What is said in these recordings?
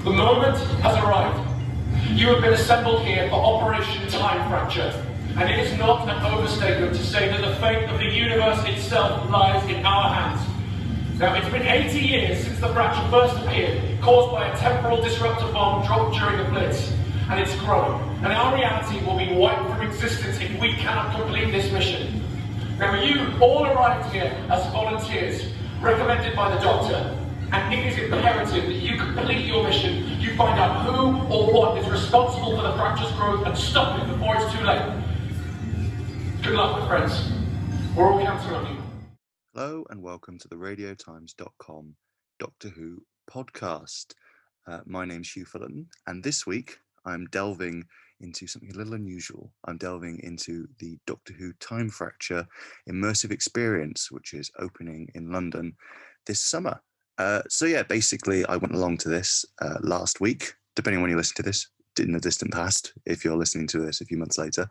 The moment has arrived. You have been assembled here for Operation Time Fracture, and it is not an overstatement to say that the fate of the universe itself lies in our hands. Now, it's been 80 years since the fracture first appeared, caused by a temporal disruptor bomb dropped during the Blitz, and it's growing. And our reality will be wiped from existence if we cannot complete this mission. Now, you all arrived here as volunteers, recommended by the Doctor, and it is imperative that you complete your mission. You find out who or what is responsible for the fracture's growth and stop it before it's too late. Good luck, my friends. We're all counting on you. Hello and welcome to the radiotimes.com Doctor Who podcast. My name's Hugh Fullerton, and this week I'm delving into something a little unusual. I'm delving into the Doctor Who Time Fracture immersive experience, which is opening in London this summer. Basically I went along to this last week, depending on when you listen to this, in the distant past, if you're listening to this a few months later,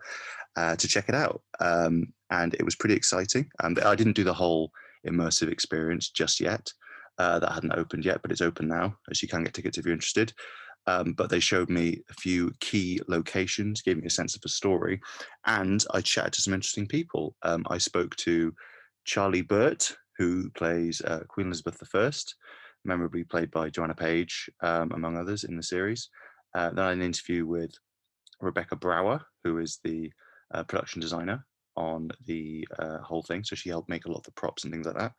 to check it out. And it was pretty exciting. I didn't do the whole immersive experience just yet. That hadn't opened yet, but it's open now, as you can get tickets if you're interested. But they showed me a few key locations, gave me a sense of the story, and I chatted to some interesting people. I spoke to Charlie Burt, who plays Queen Elizabeth I, memorably played by Joanna Page, among others in the series. Then I had an interview with Rebecca Brower, who is the production designer on the whole thing. So she helped make a lot of the props and things like that.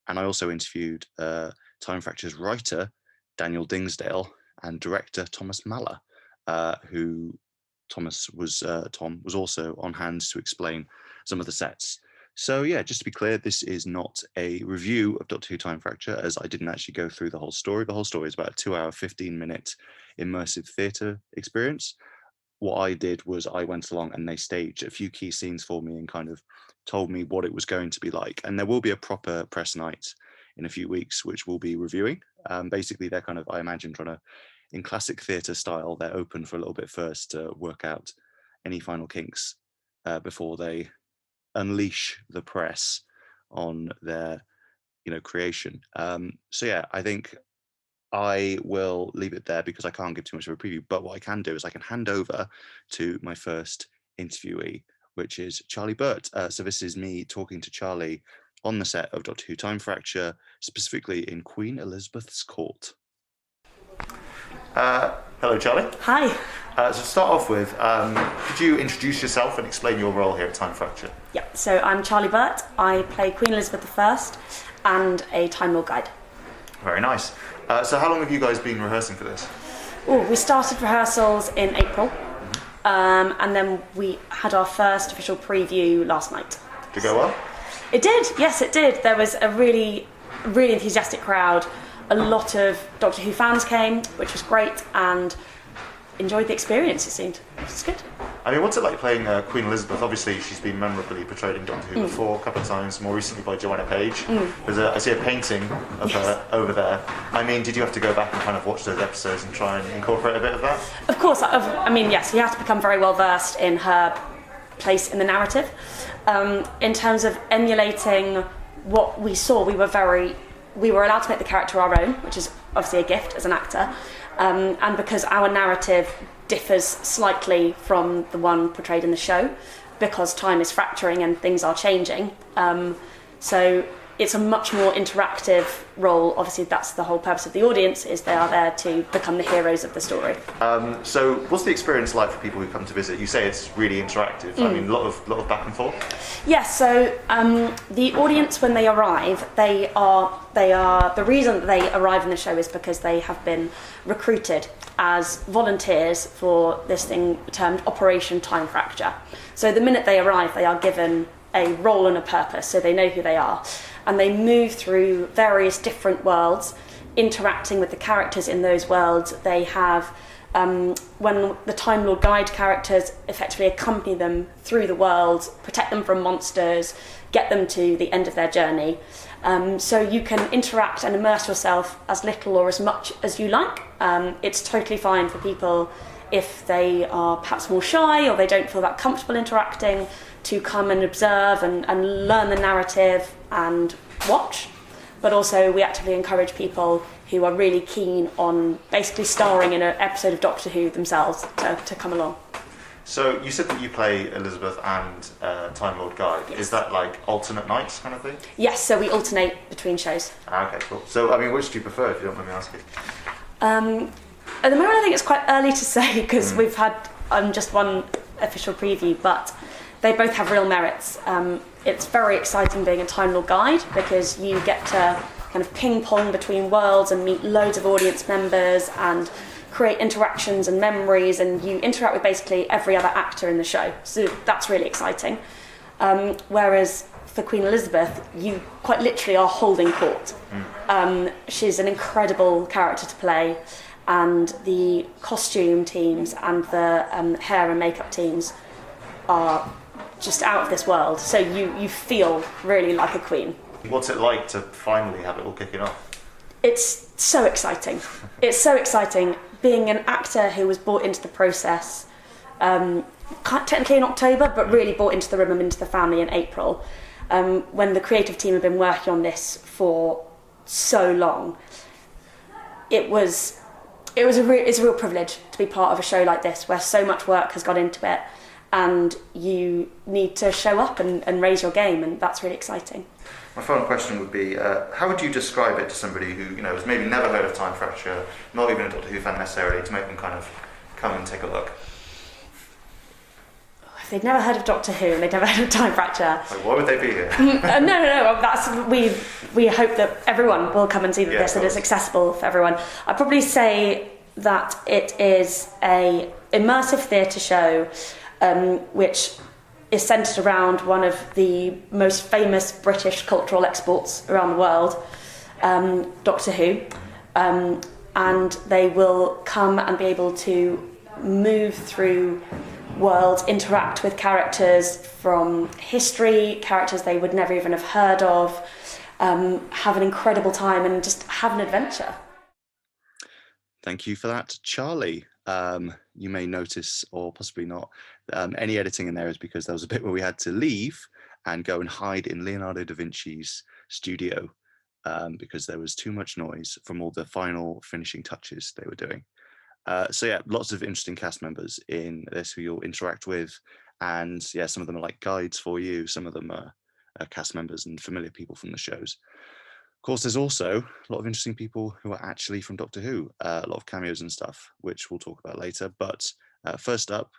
And I also interviewed Time Fracture's writer, Daniel Dingsdale, and director Thomas Maller, who Tom was also on hand to explain some of the sets. So yeah, just to be clear, this is not a review of Doctor Who Time Fracture, as I didn't actually go through the whole story. The whole story is about a 2-hour, 15-minute immersive theatre experience. What I did was I went along and they staged a few key scenes for me and kind of told me what it was going to be like. And there will be a proper press night in a few weeks, which we'll be reviewing. Basically, they're kind of, I imagine, trying to, in classic theatre style, they're open for a little bit first to work out any final kinks before they unleash the press on their, creation. So yeah, I think I will leave it there because I can't give too much of a preview. But what I can do is I can hand over to my first interviewee, which is Charlie Burt. So this is me talking to Charlie on the set of Doctor Who Time Fracture, specifically in Queen Elizabeth's court. Hello, Charlie. Hi. So to start off with, could you introduce yourself and explain your role here at Time Fracture? Yeah, so I'm Charlie Burt. I play Queen Elizabeth I and a Time Lord guide. Very nice. So how long have you guys been rehearsing for this? We started rehearsals in April, and then we had our first official preview last night. Did it go well? It did, yes it did. There was a really, really enthusiastic crowd. A lot of Doctor Who fans came, which was great, and enjoyed the experience, it seemed. It was good. I mean, what's it like playing Queen Elizabeth? Obviously, she's been memorably portrayed in Doctor Who before, a couple of times, more recently by Joanna Page. I see a painting of her over there. I mean, did you have to go back and kind of watch those episodes and try and incorporate a bit of that? Of course, I mean, yes, you have to become very well versed in her place in the narrative. In terms of emulating what we saw, we were allowed to make the character our own, which is obviously a gift as an actor. And because our narrative differs slightly from the one portrayed in the show, because time is fracturing and things are changing. So it's a much more interactive role. Obviously, that's the whole purpose of the audience, is they are there to become the heroes of the story. So what's the experience like for people who come to visit? You say it's really interactive. I mean, a lot of back and forth? Yes, so the audience, when they arrive, they are the reason that they arrive in the show is because they have been recruited as volunteers for this thing termed Operation Time Fracture. So the minute they arrive, they are given a role and a purpose, so they know who they are. And they move through various different worlds, interacting with the characters in those worlds. They have, when the Time Lord Guide characters effectively accompany them through the world, protect them from monsters, get them to the end of their journey. So you can interact and immerse yourself as little or as much as you like. It's totally fine for people if they are perhaps more shy or they don't feel that comfortable interacting, to come and observe and learn the narrative and watch. but also we actively encourage people who are really keen on basically starring in an episode of Doctor Who themselves to come along. So you said that you play Elizabeth and Time Lord Guide. Yes. Is that like alternate nights kind of thing? Yes, so we alternate between shows. Okay, cool. So, I mean, which do you prefer, if you don't mind me asking? At the moment I think it's quite early to say because we've had just one official preview, but they both have real merits. It's very exciting being a Time Lord Guide because you get to kind of ping pong between worlds and meet loads of audience members and create interactions and memories, and you interact with basically every other actor in the show. So that's really exciting. Whereas for Queen Elizabeth, you quite literally are holding court. She's an incredible character to play, and the costume teams and the hair and makeup teams are just out of this world. So you feel really like a queen. What's it like to finally have it all kicking off? It's so exciting. It's so exciting. Being an actor who was brought into the process, technically in October, but really brought into the room and into the family in April, when the creative team had been working on this for so long. It's a real privilege to be part of a show like this, where so much work has gone into it, and you need to show up and raise your game, and that's really exciting. My final question would be, how would you describe it to somebody who, has maybe never heard of Time Fracture, not even a Doctor Who fan necessarily, to make them kind of come and take a look? If they'd never heard of Doctor Who and they'd never heard of Time Fracture... Like, why would they be here? No. We hope that everyone will come and see this, that it's accessible for everyone. I'd probably say that it is a immersive theatre show which is centred around one of the most famous British cultural exports around the world, Doctor Who, and they will come and be able to move through worlds, interact with characters from history, characters they would never even have heard of, have an incredible time and just have an adventure. Thank you for that, Charlie. You may notice, or possibly not, any editing in there is because there was a bit where we had to leave and go and hide in Leonardo da Vinci's studio because there was too much noise from all the final finishing touches they were doing. So yeah, lots of interesting cast members in this who you'll interact with, and yeah, some of them are like guides for you, some of them are cast members and familiar people from the shows. Of course, there's also a lot of interesting people who are actually from Doctor Who, a lot of cameos and stuff, which we'll talk about later. But first up,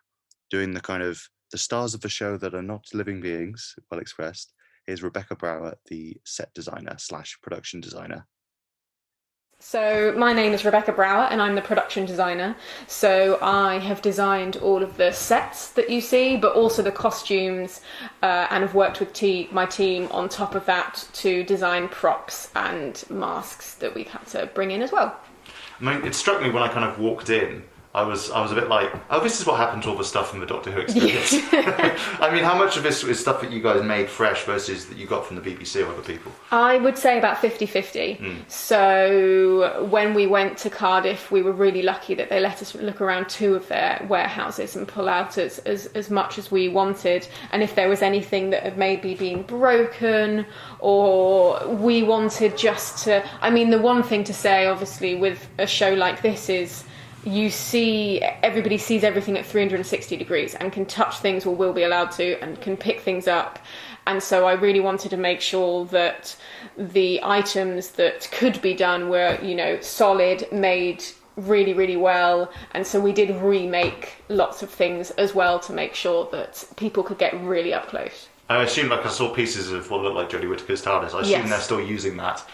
doing the stars of the show that are not living beings, well expressed, is Rebecca Brower, the set designer / production designer. So my name is Rebecca Brower and I'm the production designer. So I have designed all of the sets that you see, but also the costumes, and have worked with my team on top of that to design props and masks that we've had to bring in as well. I mean, it struck me when I kind of walked in, I was a bit like, oh, this is what happened to all the stuff from the Doctor Who experience. I mean, how much of this is stuff that you guys made fresh versus that you got from the BBC or other people? I would say about 50-50. So when we went to Cardiff, we were really lucky that they let us look around 2 of their warehouses and pull out as much as we wanted. And if there was anything that had maybe been broken or we wanted just to... I mean, the one thing to say, obviously, with a show like this is... everybody sees everything at 360 degrees and can touch things or will be allowed to and can pick things up. And so I really wanted to make sure that the items that could be done were, solid, made really, really well. And so we did remake lots of things as well to make sure that people could get really up close. I assume, I saw pieces of what looked like Jodie Whittaker's TARDIS. I assume they're still using that.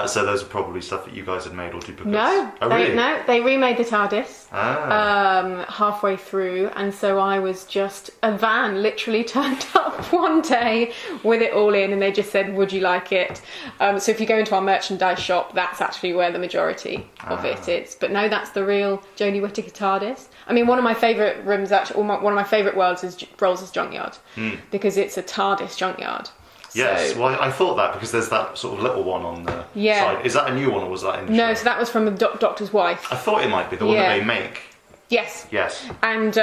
So those are probably stuff that you guys had made or duplicates. No, they remade the TARDIS halfway through, and so I was just a van literally turned up one day with it all in, and they just said, "Would you like it?" So if you go into our merchandise shop, that's actually where the majority of it is. But no, that's the real Jodie Whittaker TARDIS. I mean, one of my favourite rooms, actually, one of my favourite worlds is Rolls' Junkyard because it's a TARDIS junkyard. Yes, well, I thought that because there's that sort of little one on the side. Is that a new one or was that in the show? So that was from the Doctor's wife. I thought it might be the one that they make. Yes. Yes. And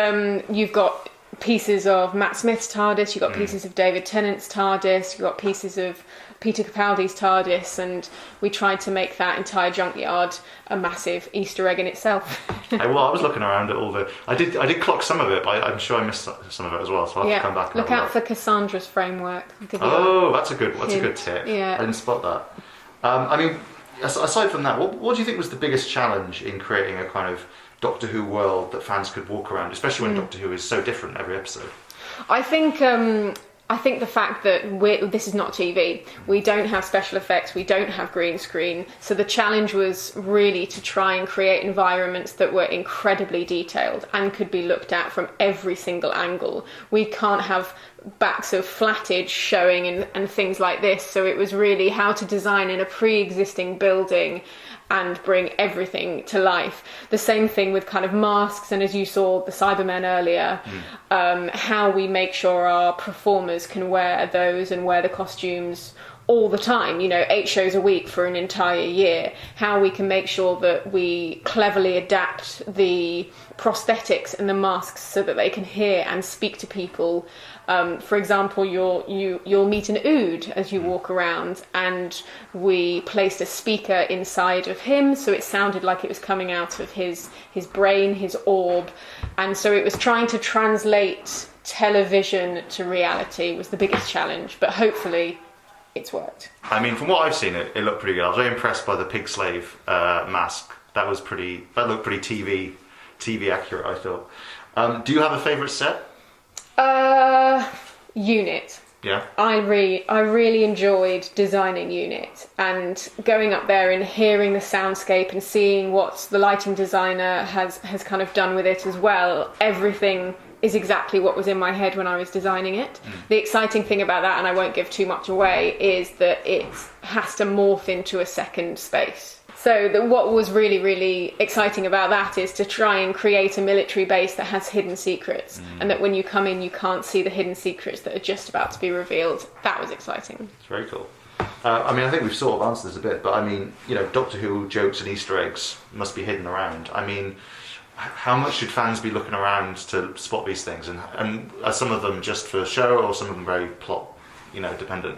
you've got pieces of Matt Smith's TARDIS, you've got pieces of David Tennant's TARDIS, you've got pieces of Peter Capaldi's TARDIS, and we tried to make that entire junkyard a massive Easter egg in itself. Well, I was looking around at all the... I did clock some of it, but I'm sure I missed some of it as well, so I'll have to come back and look have a out for Cassandra's framework. That's a good tip. Yeah. I didn't spot that. I mean, aside from that, what do you think was the biggest challenge in creating a kind of Doctor Who world that fans could walk around, especially when Doctor Who is so different every episode? I think the fact that this is not TV, we don't have special effects, we don't have green screen, so the challenge was really to try and create environments that were incredibly detailed and could be looked at from every single angle. We can't have backs of flattage showing and things like this, so it was really how to design in a pre-existing building and bring everything to life. The same thing with kind of masks, and as you saw the Cybermen earlier, how we make sure our performers can wear those and wear the costumes all the time, 8 shows a week for an entire year, how we can make sure that we cleverly adapt the prosthetics and the masks so that they can hear and speak to people. For example, you'll meet an Ood as you walk around, and we placed a speaker inside of him, so it sounded like it was coming out of his brain, his orb, and so it was trying to translate television to reality was the biggest challenge, but hopefully it's worked. I mean, from what I've seen, it looked pretty good. I was very impressed by the pig slave mask. That looked pretty TV accurate, I thought. Do you have a favourite set? Unit. Yeah. I really enjoyed designing Unit and going up there and hearing the soundscape and seeing what the lighting designer has kind of done with it as well. Everything is exactly what was in my head when I was designing it. The exciting thing about that, and I won't give too much away, is that it has to morph into a second space. So what was really, really exciting about that is to try and create a military base that has hidden secrets, and that when you come in, you can't see the hidden secrets that are just about to be revealed. That was exciting. It's very cool. I mean, I think we've sort of answered this a bit, but I mean, Doctor Who jokes and Easter eggs must be hidden around. I mean, how much should fans be looking around to spot these things? And are some of them just for show, or some of them very plot, dependent?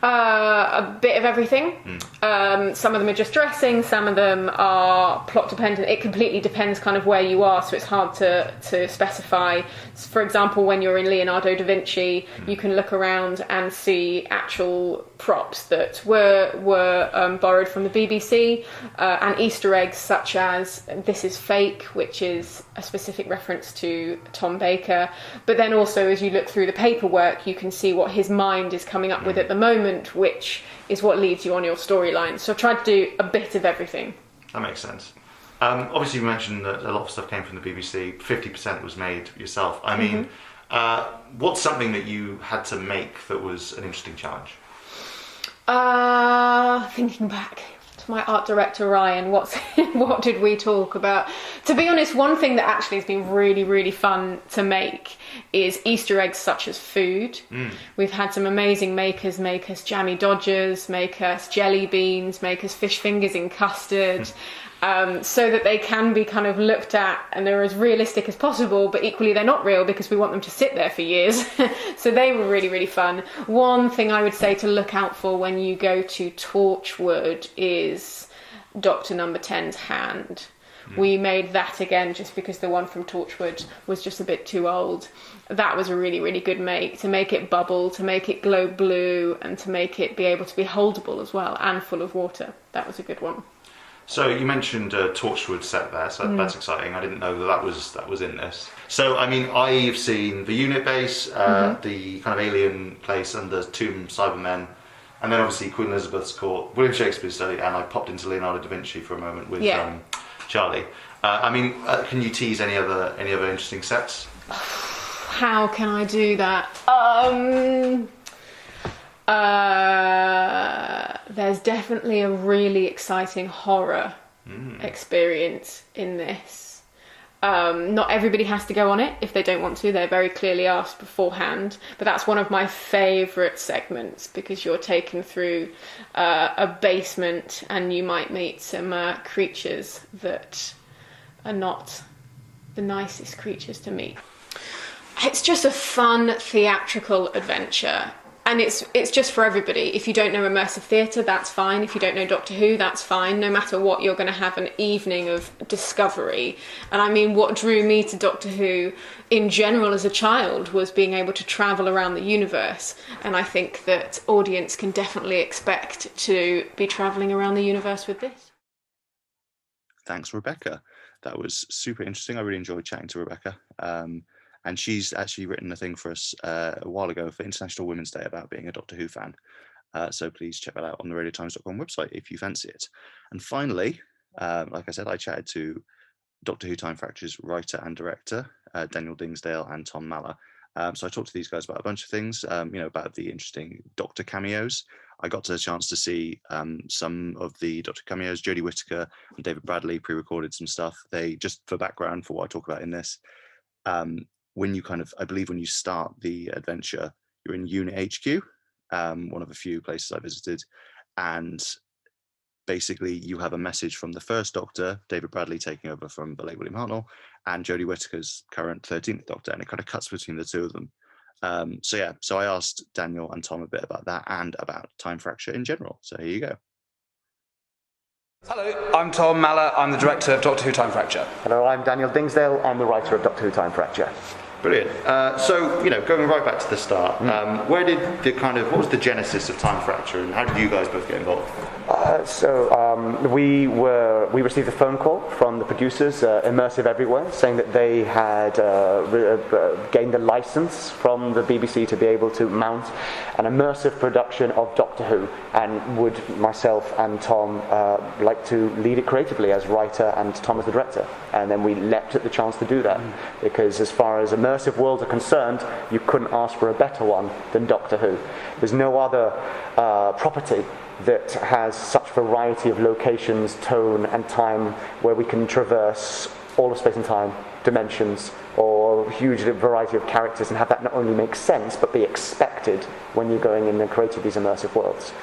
A bit of everything. Some of them are just dressing, some of them are plot dependent. It completely depends kind of where you are, so it's hard to specify. For example, when you're in Leonardo da Vinci, you can look around and see actual props that were borrowed from the BBC, and Easter eggs such as "This is fake," which is a specific reference to Tom Baker. But then also, as you look through the paperwork, you can see what his mind is coming up with at the moment, which is what leads you on your storyline. So I've tried to do a bit of everything. That makes sense. Obviously, you mentioned that a lot of stuff came from the BBC. 50% was made yourself. I mean, what's something that you had to make that was an interesting challenge? Thinking back to my art director Ryan, what did we talk about? To be honest, one thing that actually has been really, really fun to make is Easter eggs such as food. We've had some amazing makers make us jammy dodgers, make us jelly beans, make us fish fingers in custard. So that they can be kind of looked at and they're as realistic as possible, but equally they're not real because we want them to sit there for years. So they were really, really fun. One thing I would say to look out for when you go to Torchwood is Doctor Number 10's hand. We made that again just because the one from Torchwood was just a bit too old. That was a really, really good make, to make it bubble, to make it glow blue, and to make it be able to be holdable as well and full of water. That was a good one. So you mentioned a Torchwood set there, so that's exciting. I didn't know that was in this. So I mean, I've seen the unit base, the kind of alien place, and the Tomb Cybermen, and then obviously Queen Elizabeth's Court, William Shakespeare's study, and I popped into Leonardo da Vinci for a moment with Charlie. I mean, can you tease any other interesting sets? How can I do that? There's definitely a really exciting horror experience in this. Not everybody has to go on it if they don't want to. They're very clearly asked beforehand. But that's one of my favourite segments because you're taken through a basement and you might meet some creatures that are not the nicest creatures to meet. It's just a fun theatrical adventure. And it's just for everybody. If you don't know immersive theatre, that's fine. If you don't know Doctor Who, that's fine. No matter what, you're going to have an evening of discovery. And I mean, what drew me to Doctor Who in general as a child was being able to travel around the universe. And I think that audience can definitely expect to be travelling around the universe with this. Thanks, Rebecca. That was super interesting. I really enjoyed chatting to Rebecca. And she's actually written a thing for us a while ago for International Women's Day about being a Doctor Who fan. So please check that out on the radiotimes.com website if you fancy it. And finally, like I said, I chatted to Doctor Who Time Fracture's writer and director, Daniel Dingsdale and Tom Maller. So I talked to these guys about a bunch of things, about the interesting Doctor cameos. I got a chance to see some of the Doctor cameos. Jodie Whittaker and David Bradley pre-recorded some stuff. They, just for background for what I talk about in this, when you I believe when you start the adventure, you're in Unit HQ, one of a few places I visited, and basically you have a message from the first Doctor, David Bradley taking over from the late William Hartnell, and Jodie Whittaker's current 13th Doctor, and it kind of cuts between the two of them. So I asked Daniel and Tom a bit about that and about Time Fracture in general. So here you go. Hello, I'm Tom Maller. I'm the director of Doctor Who Time Fracture. Hello, I'm Daniel Dingsdale. I'm the writer of Doctor Who Time Fracture. Brilliant. So, going right back to the start, where did what was the genesis of Time Fracture, and how did you guys both get involved? We received a phone call from the producers, Immersive Everywhere, saying that they had gained a license from the BBC to be able to mount an immersive production of Doctor Who, and would myself and Tom like to lead it creatively as writer and Tom as the director. And then we leapt at the chance to do that, because as far as immersive worlds are concerned, you couldn't ask for a better one than Doctor Who. There's no other property that has such variety of locations, tone and time, where we can traverse all of space and time, dimensions, or a huge variety of characters, and have that not only make sense but be expected when you're going in and creating these immersive worlds.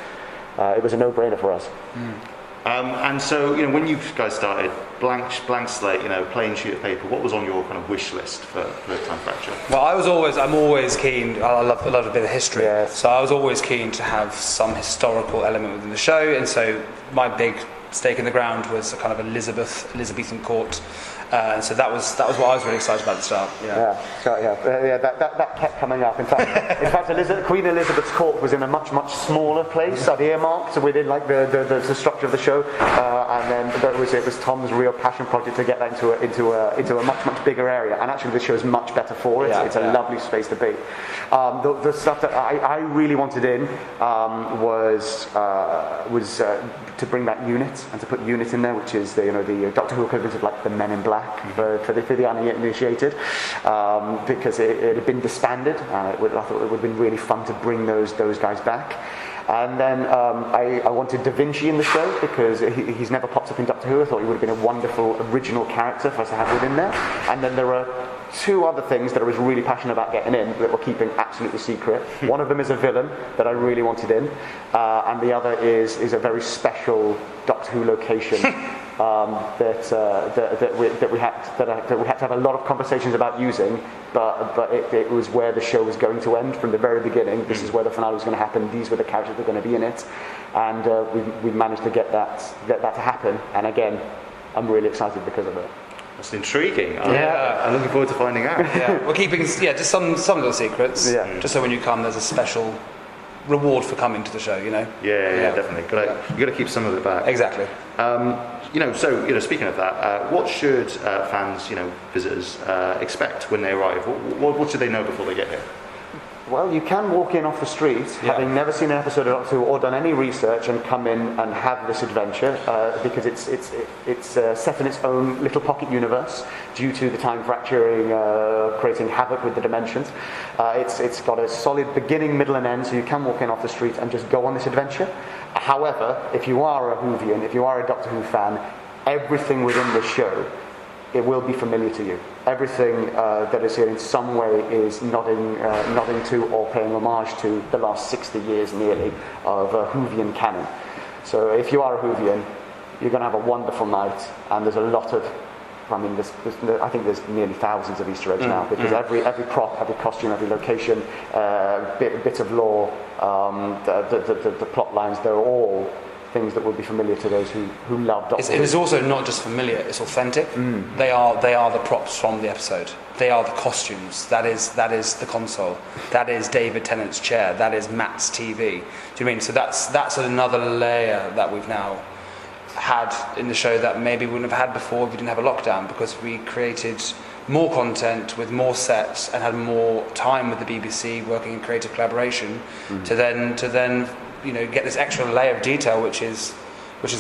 It was a no-brainer for us. And so, when you guys started, blank slate, plain sheet of paper, what was on your kind of wish list for Time Fracture? Well, I'm always keen, I love a bit of history, yes. So I was always keen to have some historical element within the show, and so my big stake in the ground was a kind of Elizabethan court. So that was what I was really excited about at the start. That kept coming up. In fact, Queen Elizabeth's court was in a much smaller place. I'd earmarked within the structure of the show, and then it was Tom's real passion project to get that into a much bigger area. And actually, the show is much better for it. It's a lovely space to be. The stuff that I really wanted in was to bring back UNIT, and to put UNIT in there, which is the Doctor Who equivalent of the Men in Black for the uninitiated, because it had been disbanded, and I thought it would have been really fun to bring those guys back. And then I wanted Da Vinci in the show, because he's never popped up in Doctor Who. I thought he would have been a wonderful original character for us to have within there. And then there are two other things that I was really passionate about getting in that we're keeping absolutely secret. One of them is a villain that I really wanted in, and the other is a very special Doctor Who location that we had to have a lot of conversations about using, but it was where the show was going to end from the very beginning. This is where the finale was going to happen. These were the characters that were going to be in it, and we managed to get that to happen. And again, I'm really excited because of it. That's intriguing. I'm looking forward to finding out. Yeah, we're keeping just some little secrets. Yeah. Just so when you come, there's a special reward for coming to the show. Yeah, definitely. You got to keep some of it back. Exactly. So speaking of that, what should fans, visitors, expect when they arrive? What should they know before they get here? Well, you can walk in off the street, having never seen an episode of Doctor Who or done any research, and come in and have this adventure, because it's set in its own little pocket universe due to the time fracturing, creating havoc with the dimensions. It's got a solid beginning, middle and end, so you can walk in off the street and just go on this adventure. However, if you are a Whovian, if you are a Doctor Who fan, everything within the show, it will be familiar to you. Everything that is here in some way is nodding to or paying homage to the last 60 years nearly of Whovian canon. So if you are a Whovian, you're going to have a wonderful night, and there's a lot of I mean, I think there's nearly thousands of Easter eggs now, because every prop, every costume, every location, bit of lore, the plot lines, they're all things that will be familiar to those who love Doctor Who. It is also not just familiar, it's authentic. They are the props from the episode. They are the costumes. That is the console. That is David Tennant's chair. That is Matt's TV. Do you know what I mean? So that's another layer that we've now had in the show that maybe we wouldn't have had before if we didn't have a lockdown, because we created more content with more sets and had more time with the BBC working in creative collaboration to then get this extra layer of detail, which is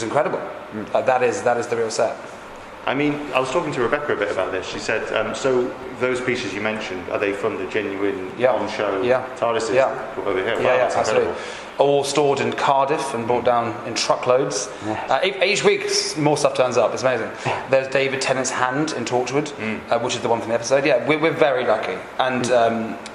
incredible. That is the real set. I mean, I was talking to Rebecca a bit about this. She said, so those pieces you mentioned, are they from the genuine on-show TARDISes over here? Wow, that's absolutely. incredible. All stored in Cardiff and brought down in truckloads. Each week, more stuff turns up. It's amazing. There's David Tennant's hand in Torchwood, which is the one from the episode. Yeah, we're very lucky, and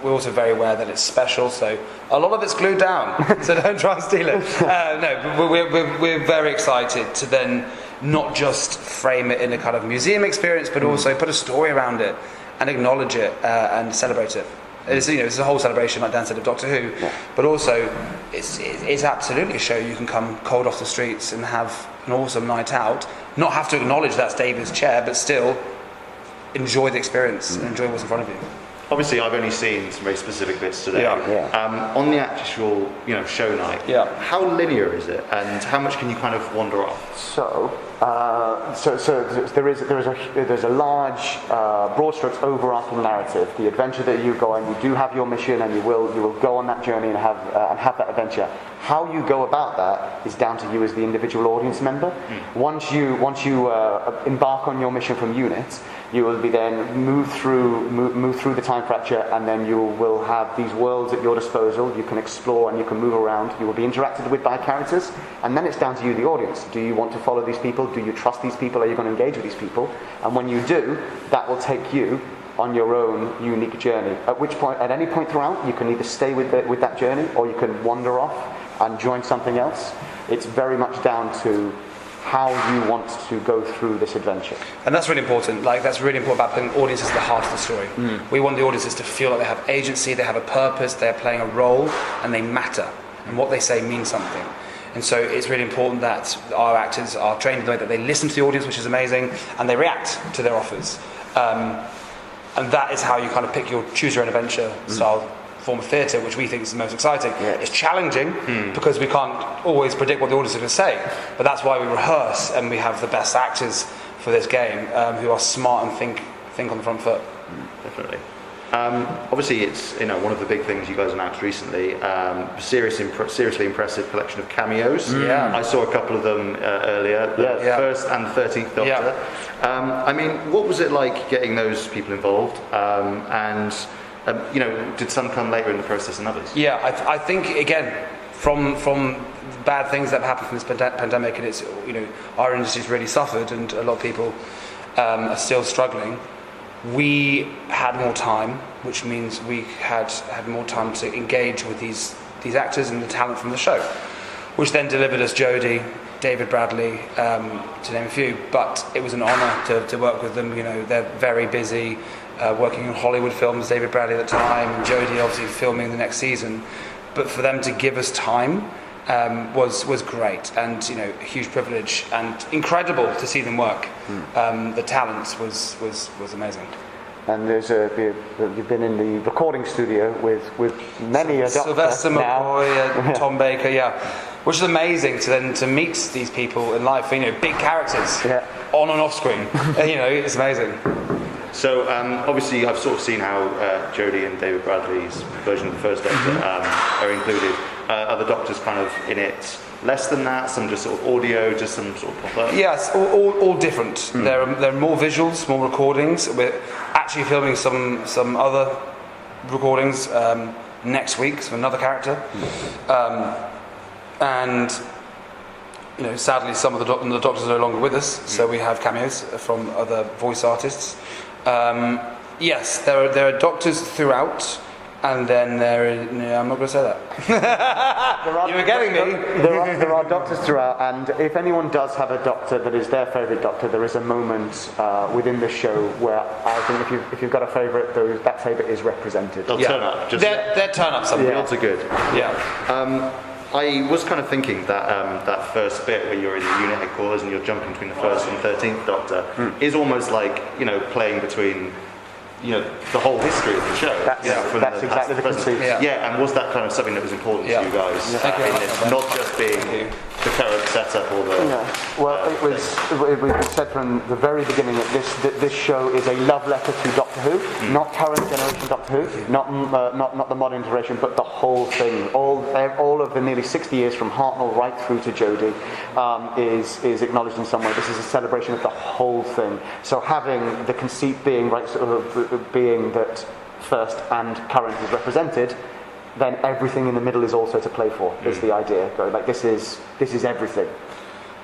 we're also very aware that it's special. So a lot of it's glued down. So don't try and steal it. No, but we're very excited to then not just frame it in a kind of museum experience, but also put a story around it and acknowledge it and celebrate it. It's a whole celebration, like Dan said, of Doctor Who, but also it's absolutely a show you can come cold off the streets and have an awesome night out, not have to acknowledge that's David's chair, but still enjoy the experience and enjoy what's in front of you. Obviously, I've only seen some very specific bits today. On the actual, show night, how linear is it, and how much can you kind of wander off? So there's a large, broad strokes overarching narrative. The adventure that you go on, you do have your mission, and you will go on that journey and have that adventure. How you go about that is down to you as the individual audience member. Once you embark on your mission from unit, you will be then move through the time fracture, and then you will have these worlds at your disposal. You can explore and you can move around. You will be interacted with by characters, and then it's down to you, the audience. Do you want to follow these people? Do you trust these people? Are you going to engage with these people? And when you do, that will take you on your own unique journey. At any point throughout, you can either stay with that journey, or you can wander off and join something else. It's very much down to how you want to go through this adventure. And that's really important. That's really important about putting audiences at the heart of the story. We want the audiences to feel like they have agency, they have a purpose, they're playing a role, and they matter. And what they say means something. And so it's really important that our actors are trained in the way that they listen to the audience, which is amazing, and they react to their offers. And that is how you kind of pick your choose your own adventure style form of theatre, which we think is the most exciting. It's challenging because we can't always predict what the audience is going to say, but that's why we rehearse and we have the best actors for this game who are smart and think on the front foot. Definitely. Obviously, it's one of the big things you guys announced recently. Seriously impressive collection of cameos. I saw a couple of them earlier. The first and the 13th Doctor. I mean, what was it like getting those people involved? Did some come later in the process than others? I think again from bad things that have happened from this pandemic, and it's our industry's really suffered, and a lot of people are still struggling. We had more time, which means we had more time to engage with these actors and the talent from the show, which then delivered us Jodie, David Bradley, to name a few. But it was an honour to work with them. They're very busy working on Hollywood films, David Bradley at the time, and Jodie obviously filming the next season. But for them to give us time was great, and a huge privilege and incredible to see them work. The talent was amazing. And you've been in the recording studio with many a Doctor Sylvester now. McCoy, Tom Baker, which is amazing to meet these people in life. Big characters on and off screen. It's amazing. So obviously I've sort of seen how Jodie and David Bradley's version of the first Doctor are included. Are the Doctors kind of in it less than that? Some just sort of audio, just some sort of pop-up? Yes, all different. There are more visuals, more recordings. We're actually filming some other recordings next week for another character. And sadly some of the Doctors are no longer with us, so we have cameos from other voice artists. Yes, there are Doctors throughout. And then I'm not going to say that. You were getting me. There are doctors throughout, and if anyone does have a doctor that is their favourite doctor, there is a moment within the show where I think if you've got a favourite, that favourite is represented. They'll turn up. They'll turn up somewhere. Odds are good. Yeah. I was kind of thinking that that first bit where you're in the unit headquarters and you're jumping between the 1st and 13th Doctor is almost like, playing between, the whole history of the show. That's exactly the conceit. Yeah, and was that kind of something that was important to you guys in this? Not just being the current setup or the... Well, it was said from the very beginning that this show is a love letter to Doctor Who, not current generation Doctor Who, not the modern iteration, but the whole thing. All of the nearly 60 years from Hartnell right through to Jodie is acknowledged in some way. This is a celebration of the whole thing. So having the conceit being being that first and current is represented, then everything in the middle is also to play for, is the idea. Like this is everything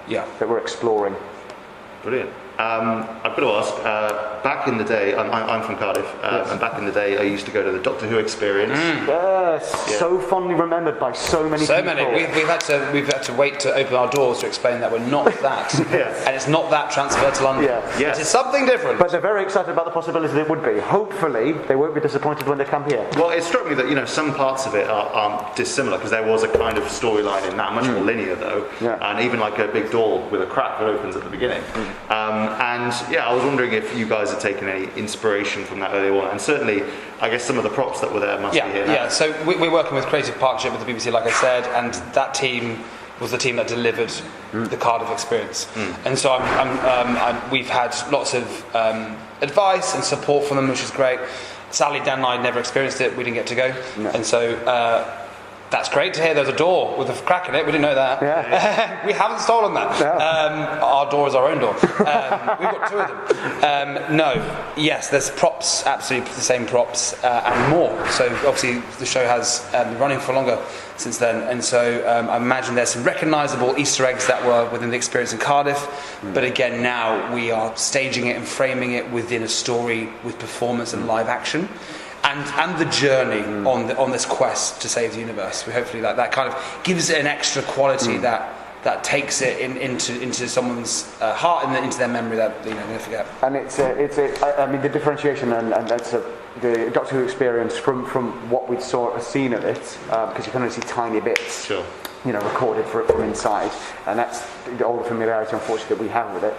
that we're exploring. Brilliant. I've got to ask, back in the day, I'm from Cardiff, and back in the day I used to go to the Doctor Who experience. Yes, so fondly remembered by so many people. So many. We've had to wait to open our doors to explain that we're not that. And it's not that transfer to London. Yes. It is something different. But they're very excited about the possibility that it would be. Hopefully, they won't be disappointed when they come here. Well, it struck me that, some parts of it are dissimilar, because there was a kind of storyline in that, much more linear though, and even like a big door with a crack that opens at the beginning. And I was wondering if you guys had taken any inspiration from that earlier on, and certainly, I guess some of the props that were there must be here now. Yeah. So we're working with creative partnership with the BBC, like I said, and that team was the team that delivered the Cardiff experience. And so we've had lots of advice and support from them, which is great. Sadly, Dan and I never experienced it. We didn't get to go, and so. That's great to hear. There's a door with a crack in it. We didn't know that. We haven't stolen that. Our door is our own door. We've got two of them. Yes, there's props, absolutely the same props, and more. So obviously the show has been running for longer since then, and so I imagine there's some recognisable Easter eggs that were within the experience in Cardiff. But again, now we are staging it and framing it within a story with performance and live action. And the journey on this quest to save the universe. We hopefully that kind of gives it an extra quality that takes it into someone's heart and into their memory that they're going to forget. And I mean the differentiation and that's the Doctor Who experience from what we'd seen of it, because you can only see tiny bits. Sure. Recorded from inside, and that's all the familiarity, unfortunately, that we have with it.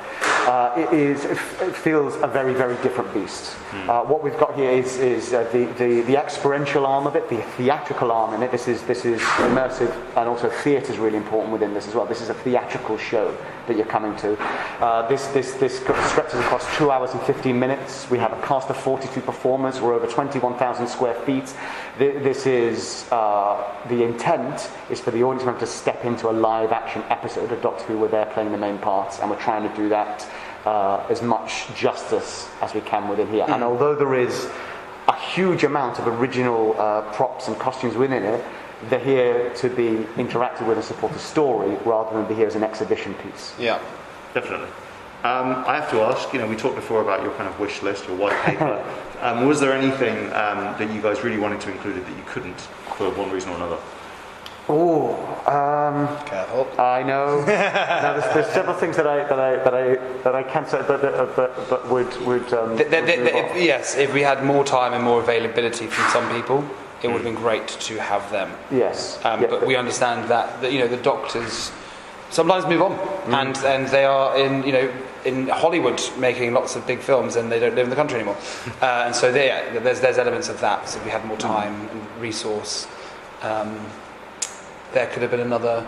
It feels a very, very different beast. What we've got here is the experiential arm of it, the theatrical arm in it. This is immersive, and also theatre is really important within this as well. This is a theatrical show that you're coming to. This stretches across 2 hours and 15 minutes. We have a cast of 42 performers. We're over 21,000 square feet. This is the intent is for the audience to step into a live action episode of Doctor Who where they're playing the main parts, and we're trying to do that as much justice as we can within here. And although there is a huge amount of original props and costumes within it, they're here to be interacted with and support the story rather than be here as an exhibition piece. Yeah, definitely. I have to ask, we talked before about your kind of wish list, your white paper. Was there anything that you guys really wanted to include that you couldn't for one reason or another? Careful. I know. Now, there's several things that I can't say, but would. Yes, if we had more time and more availability from some people, it would have been great to have them. Yes. But we understand that the doctors sometimes move on, and they are in Hollywood making lots of big films, and they don't live in the country anymore. And so there's elements of that. So if we had more time and resource. There could have been another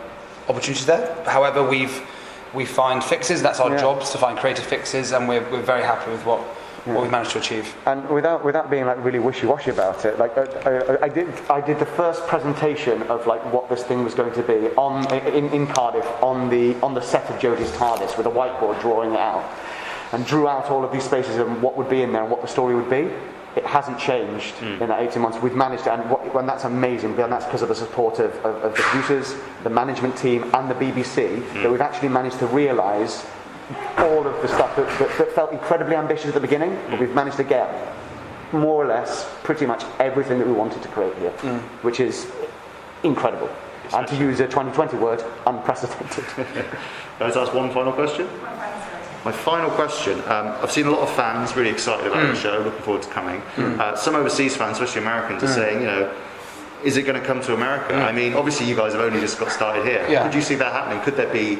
opportunity there. However, we find fixes. That's our jobs, to find creative fixes, and we're very happy with what we've managed to achieve. And without being like really wishy-washy about it, like I did the first presentation of like what this thing was going to be in Cardiff on the set of Jodie's TARDIS with a whiteboard drawing it out, and drew out all of these spaces and what would be in there and what the story would be. It hasn't changed in that 18 months. We've managed to, and that's amazing, and that's because of the support of the producers, the management team, and the BBC, that we've actually managed to realise all of the stuff that felt incredibly ambitious at the beginning, but we've managed to get more or less pretty much everything that we wanted to create here, which is incredible. And to use a 2020 word, unprecedented. Can I ask one final question? My final question, I've seen a lot of fans really excited about the show, looking forward to coming. Some overseas fans, especially Americans, are saying, is it going to come to America? I mean, obviously you guys have only just got started here. Yeah. Could you see that happening? Could there be,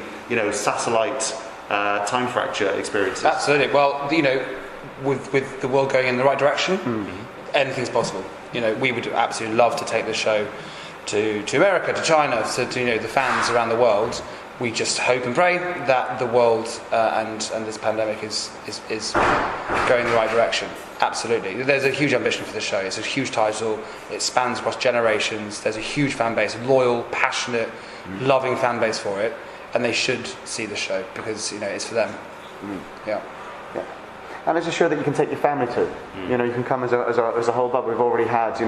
satellite time fracture experiences? Absolutely. Well, with the world going in the right direction, anything's possible. We would absolutely love to take the show to America, to China, to the fans around the world. We just hope and pray that the world and this pandemic is going in the right direction. Absolutely. There's a huge ambition for the show. It's a huge title. It spans across generations. There's a huge fan base, a loyal, passionate, loving fan base for it, and they should see the show because it's for them. Yeah. And it's a show that you can take your family to. You can come as a whole bubble. We've already had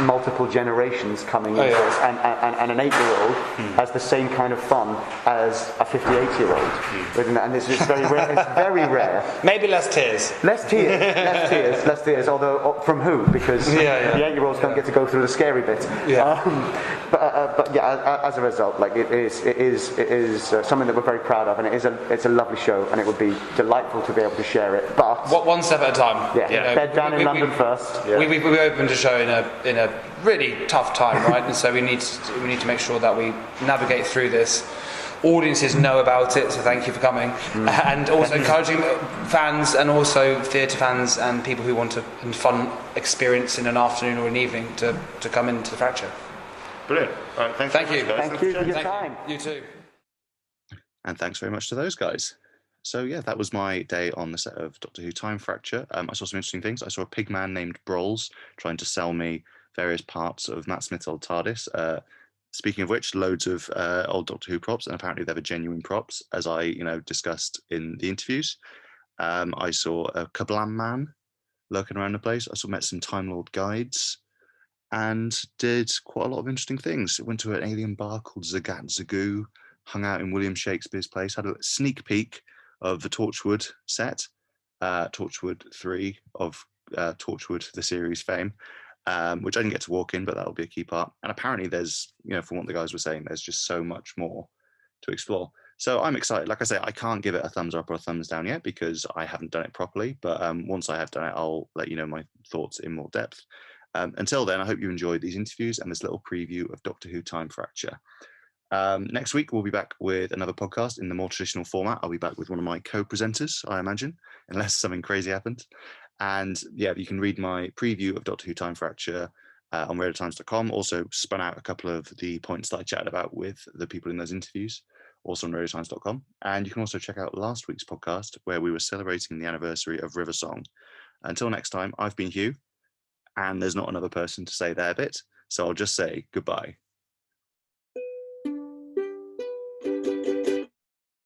multiple generations coming into this, and an 8-year-old has the same kind of fun as a 58-year-old. And it's very rare. It's very rare. Maybe less tears. Less tears. Although from who? Because the 8-year-olds don't get to go through the scary bit. But as a result, it is something that we're very proud of, and it's a lovely show, and it would be delightful to be able to share it. But one step at a time. Bed down in London first. We opened a show in a really tough time, right? And so we need to make sure that we navigate through this. Audiences know about it, so thank you for coming. And also encouraging fans and also theatre fans and people who want a fun experience in an afternoon or an evening to come into the Fracture. Brilliant. All right, thank you. Thank you for your time. You too. And thanks very much to those guys. So yeah, that was my day on the set of Doctor Who Time Fracture. I saw some interesting things. I saw a pig man named Brolls trying to sell me various parts of Matt Smith's old TARDIS. Speaking of which, loads of old Doctor Who props, and apparently they were genuine props, as I discussed in the interviews. I saw a Kablam man lurking around the place. I met some Time Lord guides, and did quite a lot of interesting things. Went to an alien bar called Zagat Zagoo, hung out in William Shakespeare's place, had a sneak peek of the Torchwood set, Torchwood 3 of Torchwood, the series fame, which I didn't get to walk in, but that'll be a key part. And apparently there's, from what the guys were saying, there's just so much more to explore. So I'm excited. Like I say, I can't give it a thumbs up or a thumbs down yet because I haven't done it properly. But once I have done it, I'll let you know my thoughts in more depth. Until then, I hope you enjoyed these interviews and this little preview of Doctor Who Time Fracture. Next week, we'll be back with another podcast in the more traditional format. I'll be back with one of my co-presenters, I imagine, unless something crazy happens. And yeah, you can read my preview of Doctor Who Time Fracture on radiotimes.com. Also spun out a couple of the points that I chatted about with the people in those interviews, also on radiotimes.com. And you can also check out last week's podcast where we were celebrating the anniversary of River Song. Until next time, I've been Hugh, and there's not another person to say their bit, so I'll just say goodbye.